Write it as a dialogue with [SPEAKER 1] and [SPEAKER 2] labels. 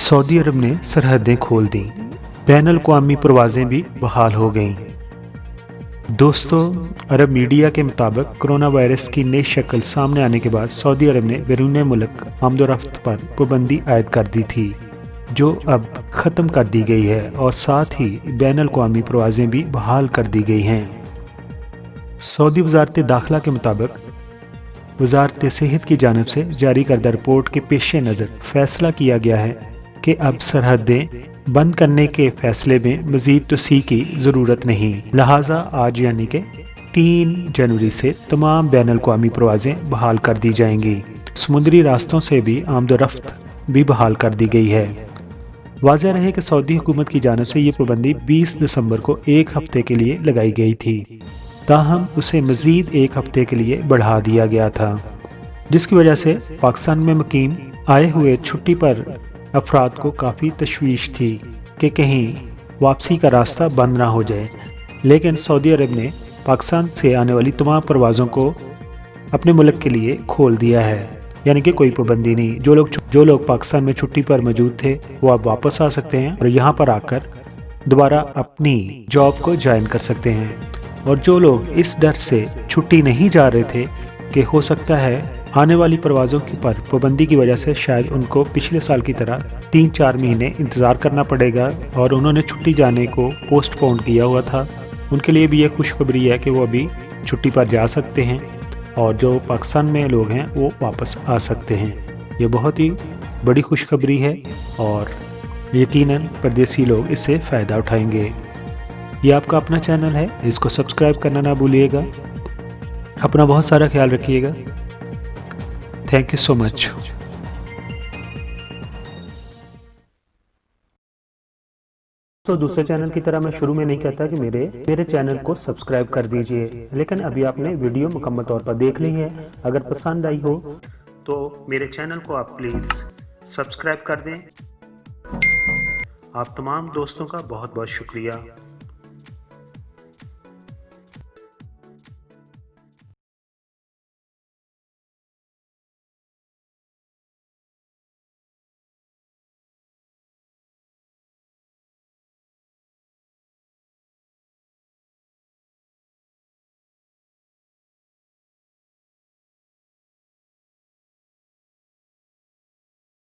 [SPEAKER 1] Saudi अरब ने सरहदें खोल दी, बैनुल अक़वामी परवाज़ें भी बहाल हो गईं। दोस्तों, अरब मीडिया के मुताबिक कोरोना वायरस की नई शक्ल सामने आने के बाद सऊदी अरब ने बैरून मुल्क आमदोरफ्त पर पाबंदी आयद कर दी थी, जो अब ख़त्म कर दी गई है और साथ ही बैनुल अक़वामी परवाज़ें भी बहाल कर दी गई हैं। सऊदी वज़ारत दाखिला के मुताबिक वज़ारत सेहत की जानिब से जारी करदा रिपोर्ट के पेश नज़र फैसला किया गया है कि अब सरहदें बंद करने के फैसले में मज़ीद तोसी की ज़रूरत नहीं, लिहाजा आज यानी कि 3 जनवरी से तमाम बैनुल अक़वामी परवाज़ें बहाल कर दी जाएंगी। समुद्री रास्तों से भी आमदोरफ्त भी बहाल कर दी गई है। वाज़ेह रहे कि सऊदी हुकूमत की जानिब से ये पाबंदी 20 दिसंबर को एक हफ्ते के लिए लगाई गई थी, ताहम उसे मज़ीद एक हफ्ते के लिए बढ़ा दिया गया था, जिसकी वजह से पाकिस्तान में मुकीम आए हुए छुट्टी पर अफराद को काफ़ी तशवीश थी कि कहीं वापसी का रास्ता बंद ना हो जाए। लेकिन सऊदी अरब ने पाकिस्तान से आने वाली तमाम परवाज़ों को अपने मुल्क के लिए खोल दिया है, यानी कि कोई पाबंदी नहीं। जो लोग पाकिस्तान में छुट्टी पर मौजूद थे वो अब वापस आ सकते हैं और यहाँ पर आकर दोबारा अपनी जॉब को ज्वाइन कर सकते हैं। और जो लोग इस डर से छुट्टी नहीं जा रहे थे कि हो सकता है आने वाली परवाज़ों की पर पाबंदी की वजह से शायद उनको पिछले साल की तरह 3-4 महीने इंतज़ार करना पड़ेगा और उन्होंने छुट्टी जाने को पोस्टपोन किया हुआ था, उनके लिए भी ये खुशखबरी है कि वो अभी छुट्टी पर जा सकते हैं और जो पाकिस्तान में लोग हैं वो वापस आ सकते हैं। ये बहुत ही बड़ी खुशखबरी है और यकीनन परदेसी लोग इससे फ़ायदा उठाएंगे। ये आपका अपना चैनल है, इसको सब्सक्राइब करना ना भूलिएगा। अपना बहुत सारा ख्याल रखिएगा। Thank you so much.
[SPEAKER 2] तो दूसरे चैनल की तरह मैं शुरू में नहीं कहता कि मेरे चैनल को सब्सक्राइब कर दीजिए, लेकिन अभी आपने वीडियो मुकम्मल तौर पर देख ली है। अगर पसंद आई हो तो मेरे चैनल को आप प्लीज़ सब्सक्राइब कर दें। आप तमाम दोस्तों का बहुत बहुत शुक्रिया।